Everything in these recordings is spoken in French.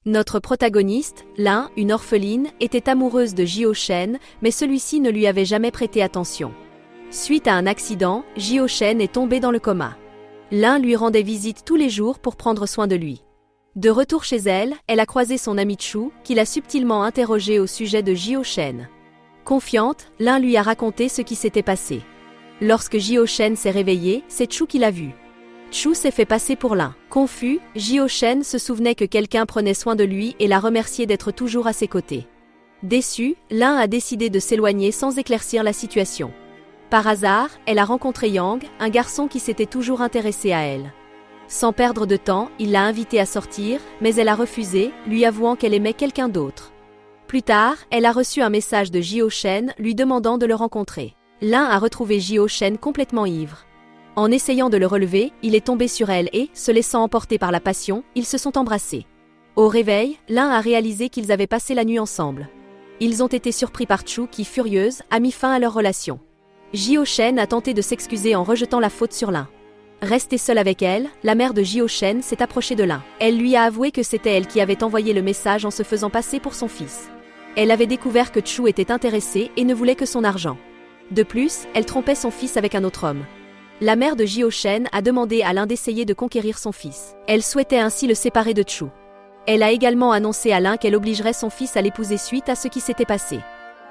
Notre protagoniste, Lin, une orpheline, était amoureuse de Jio Shen, mais celui-ci ne lui avait jamais prêté attention. Suite à un accident, Jio Shen est tombé dans le coma. Lin lui rendait visite tous les jours pour prendre soin de lui. De retour chez elle, elle a croisé son ami Chu, qui l'a subtilement interrogé au sujet de Jio Shen. Confiante, Lin lui a raconté ce qui s'était passé. Lorsque Jio Shen s'est réveillé, c'est Chu qui l'a vu. Chu s'est fait passer pour Lin. Confus, Jio Shen se souvenait que quelqu'un prenait soin de lui et l'a remercié d'être toujours à ses côtés. Déçu, Lin a décidé de s'éloigner sans éclaircir la situation. Par hasard, elle a rencontré Yang, un garçon qui s'était toujours intéressé à elle. Sans perdre de temps, il l'a invitée à sortir, mais elle a refusé, lui avouant qu'elle aimait quelqu'un d'autre. Plus tard, elle a reçu un message de Jio Shen lui demandant de le rencontrer. Lin a retrouvé Jio Shen complètement ivre. En essayant de le relever, il est tombé sur elle et, se laissant emporter par la passion, ils se sont embrassés. Au réveil, Lin a réalisé qu'ils avaient passé la nuit ensemble. Ils ont été surpris par Chu qui, furieuse, a mis fin à leur relation. Jio Shen a tenté de s'excuser en rejetant la faute sur Lin. Restée seule avec elle, la mère de Jio Shen s'est approchée de Lin. Elle lui a avoué que c'était elle qui avait envoyé le message en se faisant passer pour son fils. Elle avait découvert que Chu était intéressé et ne voulait que son argent. De plus, elle trompait son fils avec un autre homme. La mère de Jio Shen a demandé à Lin d'essayer de conquérir son fils. Elle souhaitait ainsi le séparer de Chu. Elle a également annoncé à Lin qu'elle obligerait son fils à l'épouser suite à ce qui s'était passé.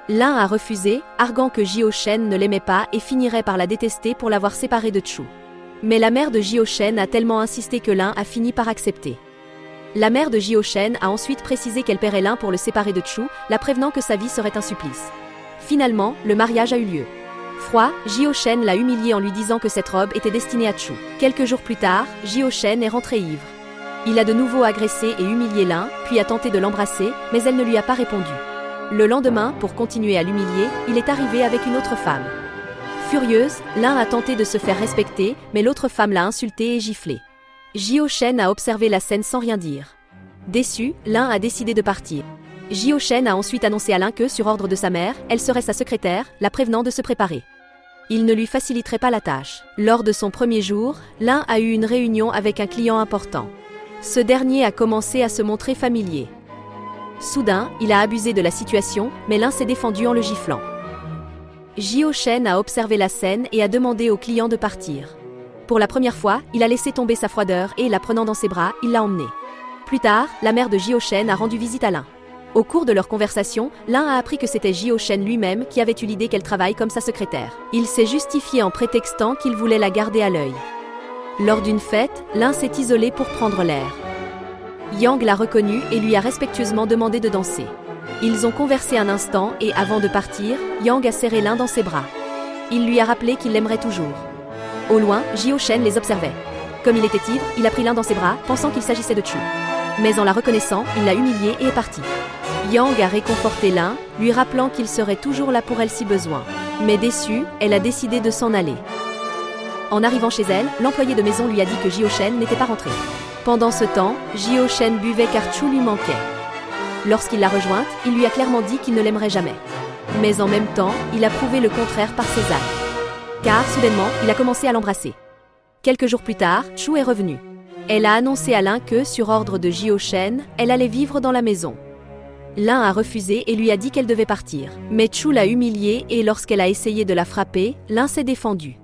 Lin a refusé, arguant que Jio Shen ne l'aimait pas et finirait par la détester pour l'avoir séparée de Chu. Mais la mère de Jio Shen a tellement insisté que Lin a fini par accepter. La mère de Jio Shen a ensuite précisé qu'elle paierait Lin pour le séparer de Chu, la prévenant que sa vie serait un supplice. Finalement, le mariage a eu lieu. Froid, Jio Shen l'a humilié en lui disant que cette robe était destinée à Chu. Quelques jours plus tard, Jio Shen est rentré ivre. Il a de nouveau agressé et humilié Lin, puis a tenté de l'embrasser, mais elle ne lui a pas répondu. Le lendemain, pour continuer à l'humilier, il est arrivé avec une autre femme. Furieuse, Lin a tenté de se faire respecter, mais l'autre femme l'a insulté et giflé. Jio Shen a observé la scène sans rien dire. Déçu, Lin a décidé de partir. Jio Shen a ensuite annoncé à Lin que, sur ordre de sa mère, elle serait sa secrétaire, la prévenant de se préparer. Il ne lui faciliterait pas la tâche. Lors de son premier jour, Lin a eu une réunion avec un client important. Ce dernier a commencé à se montrer familier. Soudain, il a abusé de la situation, mais Lin s'est défendu en le giflant. Jio Shen a observé la scène et a demandé au client de partir. Pour la première fois, il a laissé tomber sa froideur et, la prenant dans ses bras, il l'a emmené. Plus tard, la mère de Jio Shen a rendu visite à Lin. Au cours de leur conversation, Lin a appris que c'était Jio Shen lui-même qui avait eu l'idée qu'elle travaille comme sa secrétaire. Il s'est justifié en prétextant qu'il voulait la garder à l'œil. Lors d'une fête, Lin s'est isolé pour prendre l'air. Yang l'a reconnu et lui a respectueusement demandé de danser. Ils ont conversé un instant et, avant de partir, Yang a serré Lin dans ses bras. Il lui a rappelé qu'il l'aimerait toujours. Au loin, Jio Shen les observait. Comme il était ivre, il a pris Lin dans ses bras, pensant qu'il s'agissait de Chu. Mais en la reconnaissant, il l'a humiliée et est parti. Yang a réconforté Lin, lui rappelant qu'il serait toujours là pour elle si besoin. Mais déçue, elle a décidé de s'en aller. En arrivant chez elle, l'employé de maison lui a dit que Jio Shen n'était pas rentré. Pendant ce temps, Jio Shen buvait car Chu lui manquait. Lorsqu'il l'a rejointe, il lui a clairement dit qu'il ne l'aimerait jamais. Mais en même temps, il a prouvé le contraire par ses actes. Car, soudainement, il a commencé à l'embrasser. Quelques jours plus tard, Chu est revenue. Elle a annoncé à Lin que, sur ordre de Jio Shen, elle allait vivre dans la maison. Lin a refusé et lui a dit qu'elle devait partir. Mais Chu l'a humiliée et lorsqu'elle a essayé de la frapper, Lin s'est défendu.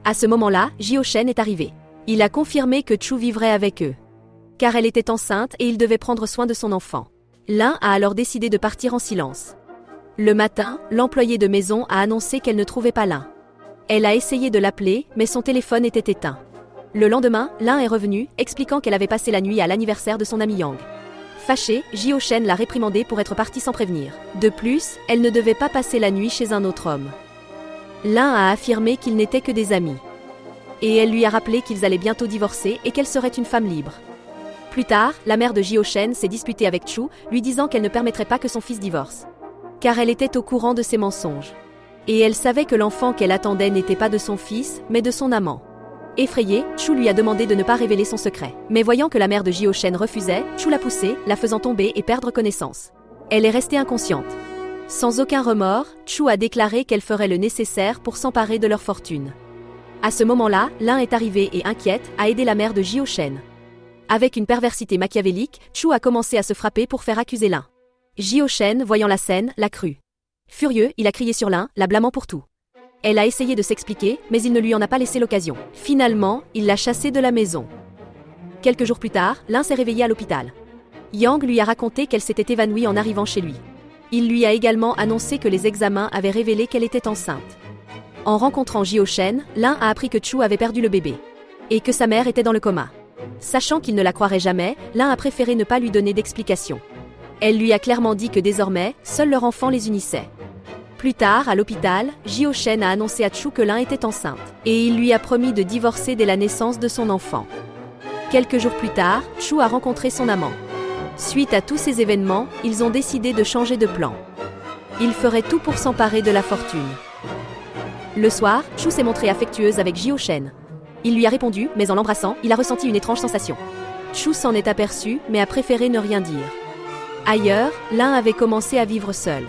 À ce moment-là, Jio Shen est arrivé. Il a confirmé que Chu vivrait avec eux. Car elle était enceinte et il devait prendre soin de son enfant. Lin a alors décidé de partir en silence. Le matin, l'employée de maison a annoncé qu'elle ne trouvait pas Lin. Elle a essayé de l'appeler, mais son téléphone était éteint. Le lendemain, Lin est revenue, expliquant qu'elle avait passé la nuit à l'anniversaire de son ami Yang. Fâchée, Jio Shen l'a réprimandée pour être partie sans prévenir. De plus, elle ne devait pas passer la nuit chez un autre homme. Lin a affirmé qu'ils n'étaient que des amis. Et elle lui a rappelé qu'ils allaient bientôt divorcer et qu'elle serait une femme libre. Plus tard, la mère de Jio Shen s'est disputée avec Chu, lui disant qu'elle ne permettrait pas que son fils divorce. Car elle était au courant de ses mensonges. Et elle savait que l'enfant qu'elle attendait n'était pas de son fils, mais de son amant. Effrayée, Chu lui a demandé de ne pas révéler son secret. Mais voyant que la mère de Jio Shen refusait, Chu l'a poussée, la faisant tomber et perdre connaissance. Elle est restée inconsciente. Sans aucun remords, Chu a déclaré qu'elle ferait le nécessaire pour s'emparer de leur fortune. À ce moment-là, Lin est arrivée et inquiète, a aidé la mère de Jio Shen. Avec une perversité machiavélique, Chu a commencé à se frapper pour faire accuser Lin. Jio Shen, voyant la scène, l'a cru. Furieux, il a crié sur Lin, la blâmant pour tout. Elle a essayé de s'expliquer, mais il ne lui en a pas laissé l'occasion. Finalement, il l'a chassée de la maison. Quelques jours plus tard, Lin s'est réveillé à l'hôpital. Yang lui a raconté qu'elle s'était évanouie en arrivant chez lui. Il lui a également annoncé que les examens avaient révélé qu'elle était enceinte. En rencontrant Jio Shen, Lin a appris que Chu avait perdu le bébé. Et que sa mère était dans le coma. Sachant qu'il ne la croirait jamais, Lin a préféré ne pas lui donner d'explication. Elle lui a clairement dit que désormais, seul leur enfant les unissait. Plus tard, à l'hôpital, Jio Shen a annoncé à Chu que Lin était enceinte. Et il lui a promis de divorcer dès la naissance de son enfant. Quelques jours plus tard, Chu a rencontré son amant. Suite à tous ces événements, ils ont décidé de changer de plan. Ils feraient tout pour s'emparer de la fortune. Le soir, Chu s'est montrée affectueuse avec Jio Shen. Il lui a répondu, mais en l'embrassant, il a ressenti une étrange sensation. Chu s'en est aperçu, mais a préféré ne rien dire. Ailleurs, Lin avait commencé à vivre seul.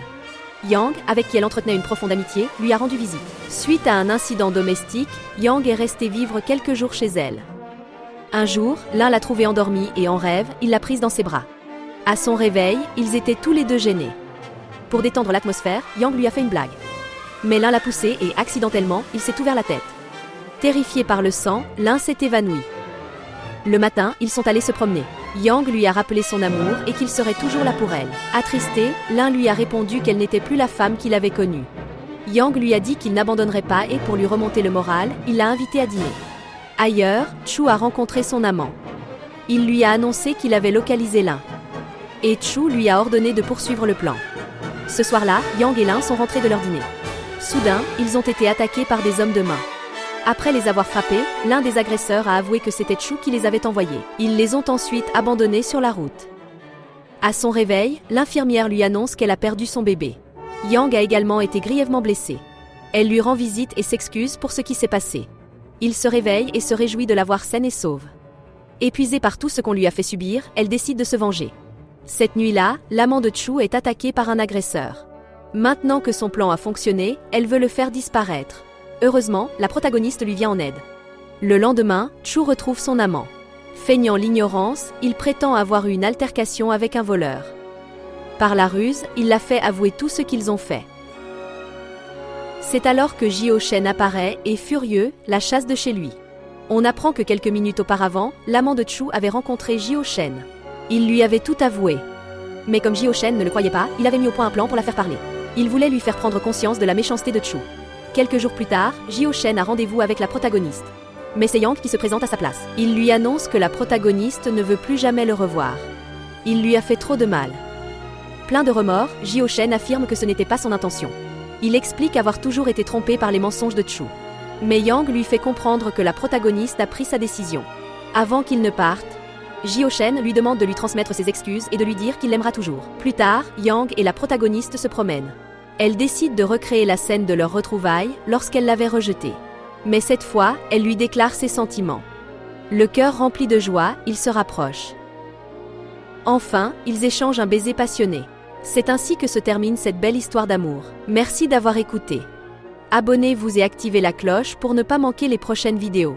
Yang, avec qui elle entretenait une profonde amitié, lui a rendu visite. Suite à un incident domestique, Yang est resté vivre quelques jours chez elle. Un jour, Lin l'a trouvée endormie et en rêve, il l'a prise dans ses bras. À son réveil, ils étaient tous les deux gênés. Pour détendre l'atmosphère, Yang lui a fait une blague. Mais Lin l'a poussé et, accidentellement, il s'est ouvert la tête. Terrifié par le sang, Lin s'est évanoui. Le matin, ils sont allés se promener. Yang lui a rappelé son amour et qu'il serait toujours là pour elle. Attristé, Lin lui a répondu qu'elle n'était plus la femme qu'il avait connue. Yang lui a dit qu'il n'abandonnerait pas et pour lui remonter le moral, il l'a invité à dîner. Ailleurs, Chu a rencontré son amant. Il lui a annoncé qu'il avait localisé Lin. Et Chu lui a ordonné de poursuivre le plan. Ce soir-là, Yang et Lin sont rentrés de leur dîner. Soudain, ils ont été attaqués par des hommes de main. Après les avoir frappés, l'un des agresseurs a avoué que c'était Chu qui les avait envoyés. Ils les ont ensuite abandonnés sur la route. À son réveil, l'infirmière lui annonce qu'elle a perdu son bébé. Yang a également été grièvement blessé. Elle lui rend visite et s'excuse pour ce qui s'est passé. Il se réveille et se réjouit de la voir saine et sauve. Épuisée par tout ce qu'on lui a fait subir, elle décide de se venger. Cette nuit-là, l'amant de Chu est attaqué par un agresseur. Maintenant que son plan a fonctionné, elle veut le faire disparaître. Heureusement, la protagoniste lui vient en aide. Le lendemain, Chu retrouve son amant. Feignant l'ignorance, il prétend avoir eu une altercation avec un voleur. Par la ruse, il l'a fait avouer tout ce qu'ils ont fait. C'est alors que Jio Shen apparaît et, furieux, la chasse de chez lui. On apprend que quelques minutes auparavant, l'amant de Chu avait rencontré Jio Shen. Il lui avait tout avoué. Mais comme Jio Shen ne le croyait pas, il avait mis au point un plan pour la faire parler. Il voulait lui faire prendre conscience de la méchanceté de Chu. Quelques jours plus tard, Jio Shen a rendez-vous avec la protagoniste. Mais c'est Yang qui se présente à sa place. Il lui annonce que la protagoniste ne veut plus jamais le revoir. Il lui a fait trop de mal. Plein de remords, Jio Shen affirme que ce n'était pas son intention. Il explique avoir toujours été trompé par les mensonges de Chu. Mais Yang lui fait comprendre que la protagoniste a pris sa décision. Avant qu'il ne parte, Jio Shen lui demande de lui transmettre ses excuses et de lui dire qu'il l'aimera toujours. Plus tard, Yang et la protagoniste se promènent. Elle décide de recréer la scène de leur retrouvaille lorsqu'elle l'avait rejeté. Mais cette fois, elle lui déclare ses sentiments. Le cœur rempli de joie, ils se rapprochent. Enfin, ils échangent un baiser passionné. C'est ainsi que se termine cette belle histoire d'amour. Merci d'avoir écouté. Abonnez-vous et activez la cloche pour ne pas manquer les prochaines vidéos.